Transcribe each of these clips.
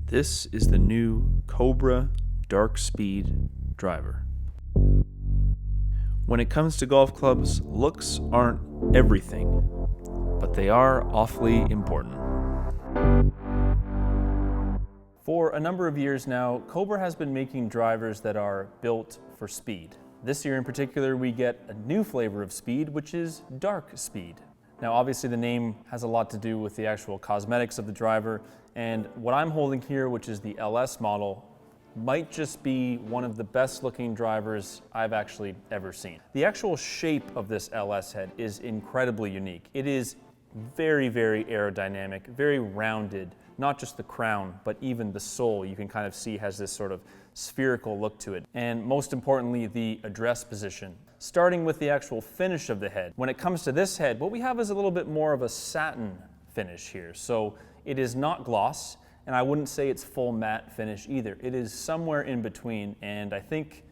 This is the new Cobra DarkSpeed driver. When it comes to golf clubs, looks aren't everything, but they are awfully important. For a number of years now, Cobra has been making drivers that are built for speed. This year in particular, we get a new flavor of speed, which is DarkSpeed. Now obviously the name has a lot to do with the actual cosmetics of the driver, and what I'm holding here, which is the LS model, might just be one of the best looking drivers I've actually ever seen. The actual shape of this LS head is incredibly unique. It is very, very aerodynamic, very rounded. Not just the crown, but even the sole you can kind of see has this sort of spherical look to it. And most importantly, the address position. Starting with the actual finish of the head. When it comes to this head, what we have is a little bit more of a satin finish here. So it is not gloss, and I wouldn't say it's full matte finish either. It is somewhere in between, and I think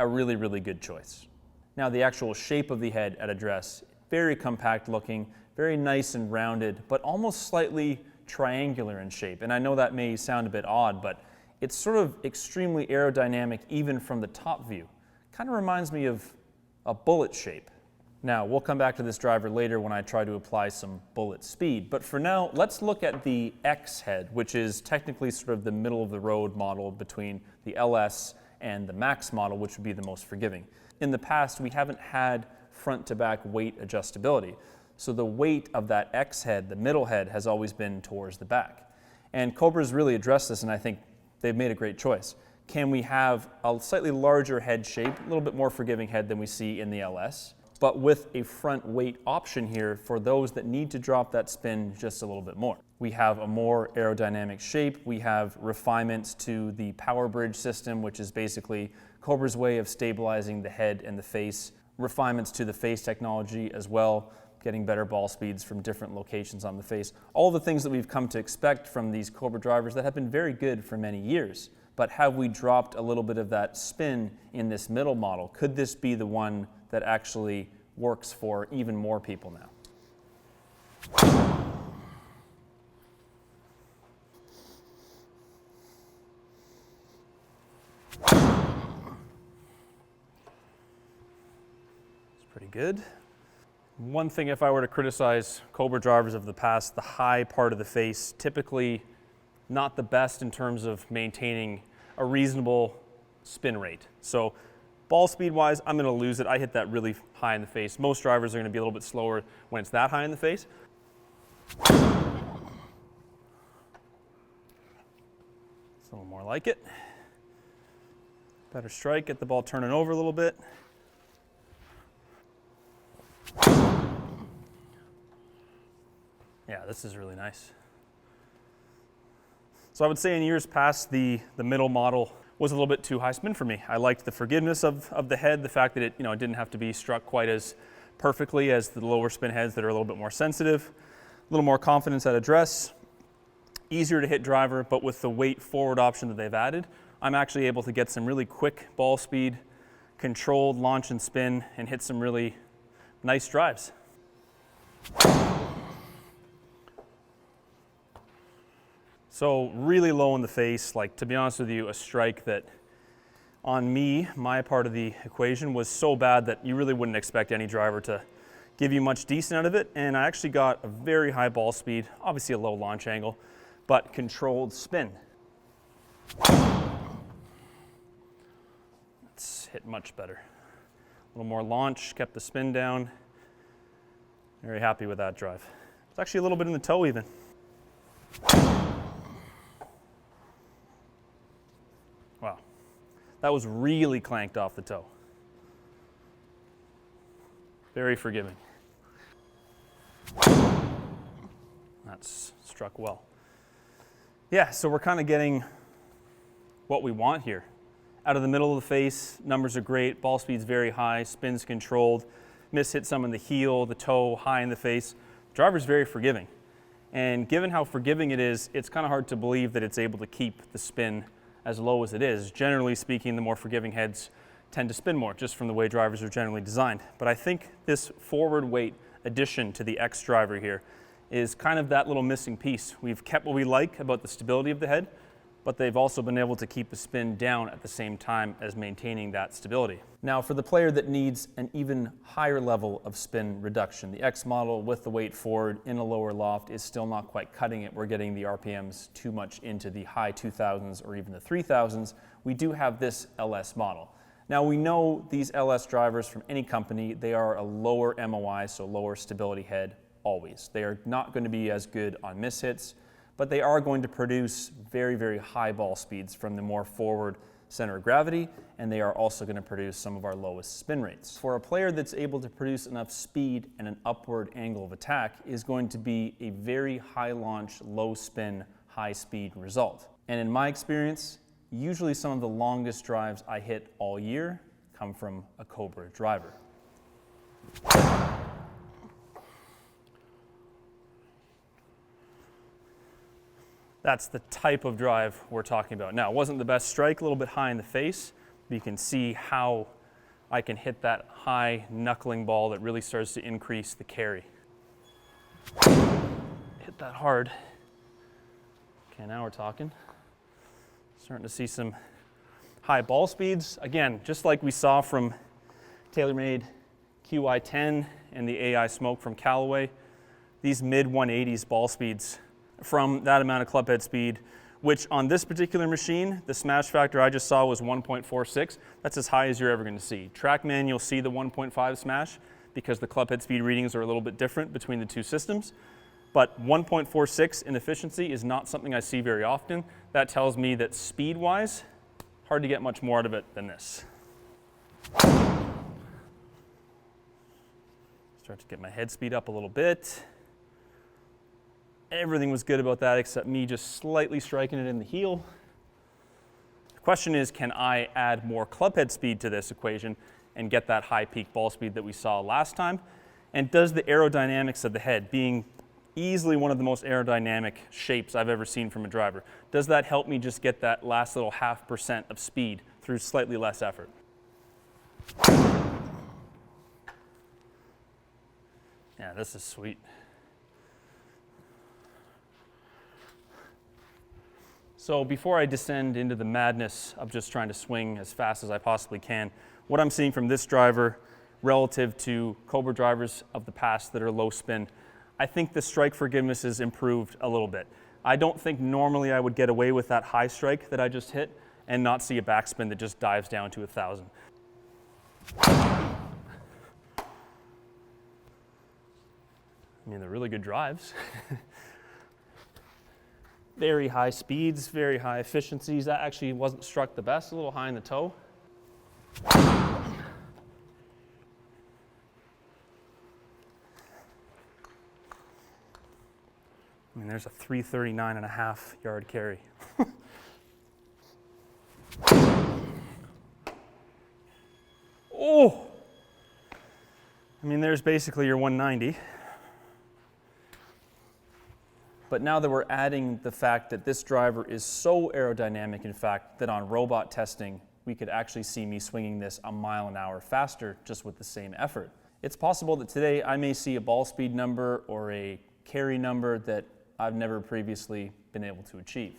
a really, really good choice. Now the actual shape of the head at address, very compact looking, very nice and rounded, but almost slightly triangular in shape. And I know that may sound a bit odd, but it's sort of extremely aerodynamic even from the top view. Kind of reminds me of a bullet shape. Now, we'll come back to this driver later when I try to apply some bullet speed. But for now, let's look at the X head, which is technically sort of the middle of the road model between the LS and the Max model, which would be the most forgiving. In the past, we haven't had front to back weight adjustability. So the weight of that X head, the middle head, has always been towards the back. And Cobra's really addressed this, and I think they've made a great choice. Can we have a slightly larger head shape, a little bit more forgiving head than we see in the LS, but with a front weight option here for those that need to drop that spin just a little bit more. We have a more aerodynamic shape. We have refinements to the power bridge system, which is basically Cobra's way of stabilizing the head and the face. Refinements to the face technology as well, getting better ball speeds from different locations on the face. All the things that we've come to expect from these Cobra drivers that have been very good for many years. But have we dropped a little bit of that spin in this middle model? Could this be the one that actually works for even more people now? It's pretty good. One thing, if I were to criticize Cobra drivers of the past, the high part of the face, typically not the best in terms of maintaining a reasonable spin rate. So ball speed wise, I'm gonna lose it. I hit that really high in the face. Most drivers are gonna be a little bit slower when it's that high in the face. It's a little more like it. Better strike, get the ball turning over a little bit. Yeah, this is really nice. So I would say in years past, the middle model was a little bit too high spin for me. I liked the forgiveness of the head, the fact that it didn't have to be struck quite as perfectly as the lower spin heads that are a little bit more sensitive. A little more confidence at address, easier to hit driver, but with the weight forward option that they've added, I'm actually able to get some really quick ball speed, controlled launch and spin, and hit some really nice drives. So really low in the face, like to be honest with you, a strike that on me, my part of the equation was so bad that you really wouldn't expect any driver to give you much decent out of it. And I actually got a very high ball speed, obviously a low launch angle, but controlled spin. It's hit much better. A little more launch, kept the spin down. Very happy with that drive. It's actually a little bit in the toe even. Wow, that was really clanked off the toe. Very forgiving. That's struck well. Yeah, so we're kind of getting what we want here. Out of the middle of the face, numbers are great, ball speed's very high, spin's controlled, miss hit some in the heel, the toe, high in the face. Driver's very forgiving. And given how forgiving it is, it's kind of hard to believe that it's able to keep the spin as low as it is. Generally speaking, the more forgiving heads tend to spin more, just from the way drivers are generally designed. But I think this forward weight addition to the X driver here is kind of that little missing piece. We've kept what we like about the stability of the head, but they've also been able to keep the spin down at the same time as maintaining that stability. Now, for the player that needs an even higher level of spin reduction, the X model with the weight forward in a lower loft is still not quite cutting it. We're getting the RPMs too much into the high 2000s or even the 3000s. We do have this LS model. Now, we know these LS drivers from any company, they are a lower MOI, so lower stability head always. They are not going to be as good on mishits, but they are going to produce very, very high ball speeds from the more forward center of gravity, and they are also going to produce some of our lowest spin rates. For a player that's able to produce enough speed and an upward angle of attack is going to be a very high launch, low spin, high speed result. And in my experience, usually some of the longest drives I hit all year come from a Cobra driver. That's the type of drive we're talking about. Now, it wasn't the best strike, a little bit high in the face, but you can see how I can hit that high knuckling ball that really starts to increase the carry. Hit that hard. Okay, now we're talking. Starting to see some high ball speeds. Again, just like we saw from TaylorMade QI10 and the AI Smoke from Callaway, these mid 180s ball speeds from that amount of clubhead speed, which on this particular machine, the smash factor I just saw was 1.46. That's as high as you're ever going to see. TrackMan, you'll see the 1.5 smash because the clubhead speed readings are a little bit different between the two systems. But 1.46 in efficiency is not something I see very often. That tells me that speed-wise, hard to get much more out of it than this. Start to get my head speed up a little bit. Everything was good about that except me just slightly striking it in the heel. The question is, can I add more clubhead speed to this equation and get that high peak ball speed that we saw last time? And does the aerodynamics of the head, being easily one of the most aerodynamic shapes I've ever seen from a driver, does that help me just get that last little 0.5% of speed through slightly less effort? Yeah, this is sweet. So before I descend into the madness of just trying to swing as fast as I possibly can, what I'm seeing from this driver relative to Cobra drivers of the past that are low spin, I think the strike forgiveness has improved a little bit. I don't think normally I would get away with that high strike that I just hit and not see a backspin that just dives down to 1,000. I mean, they're really good drives. Very high speeds, very high efficiencies. That actually wasn't struck the best, a little high in the toe. I mean, there's a 339.5 yard carry. Oh! I mean, there's basically your 190. But now that we're adding the fact that this driver is so aerodynamic, in fact, that on robot testing, we could actually see me swinging this a mile an hour faster just with the same effort. It's possible that today I may see a ball speed number or a carry number that I've never previously been able to achieve.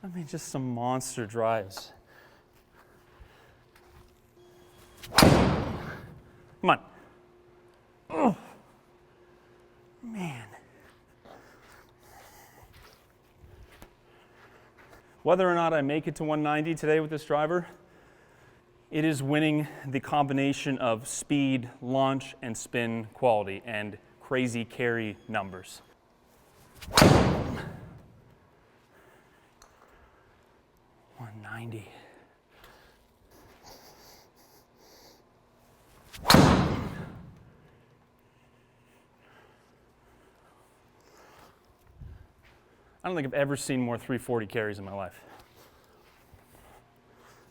I mean, just some monster drives. Come on. Oh, man. Whether or not I make it to 190 today with this driver, it is winning the combination of speed, launch, and spin quality and crazy carry numbers. 190. I don't think I've ever seen more 340 carries in my life.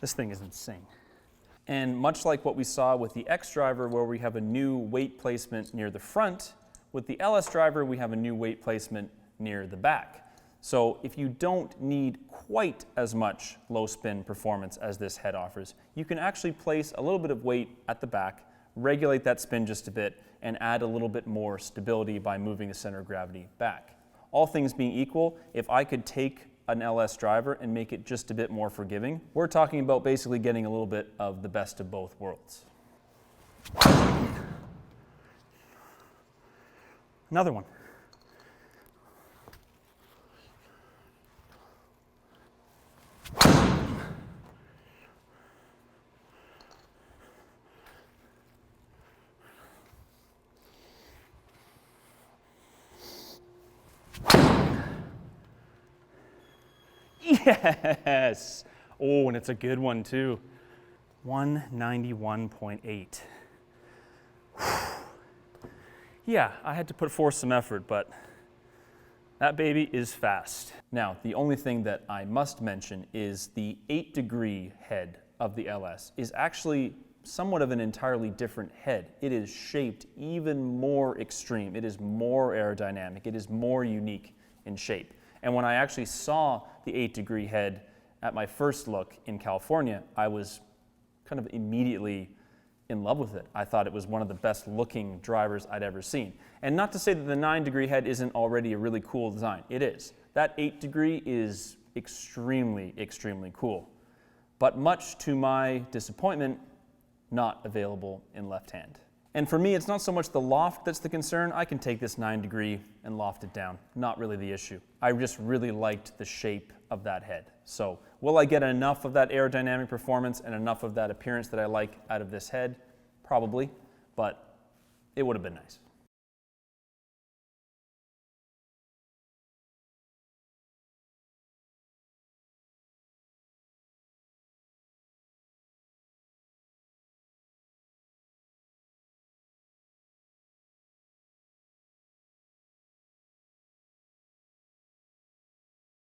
This thing is insane. And much like what we saw with the X driver where we have a new weight placement near the front, with the LS driver we have a new weight placement near the back. So if you don't need quite as much low spin performance as this head offers, you can actually place a little bit of weight at the back, regulate that spin just a bit, and add a little bit more stability by moving the center of gravity back. All things being equal, if I could take an LS driver and make it just a bit more forgiving, we're talking about basically getting a little bit of the best of both worlds. Another one. Yes! Oh, and it's a good one too. 191.8. Yeah, I had to put forth some effort, but that baby is fast. Now, the only thing that I must mention is the 8-degree head of the LS is actually somewhat of an entirely different head. It is shaped even more extreme. It is more aerodynamic. It is more unique in shape. And when I actually saw the 8-degree head at my first look in California, I was kind of immediately in love with it. I thought it was one of the best looking drivers I'd ever seen. And not to say that the 9-degree head isn't already a really cool design. It is. That 8-degree is extremely, extremely cool. But much to my disappointment, not available in left hand. And for me, it's not so much the loft that's the concern. I can take this 9-degree and loft it down. Not really the issue. I just really liked the shape of that head. So will I get enough of that aerodynamic performance and enough of that appearance that I like out of this head? Probably, but it would have been nice.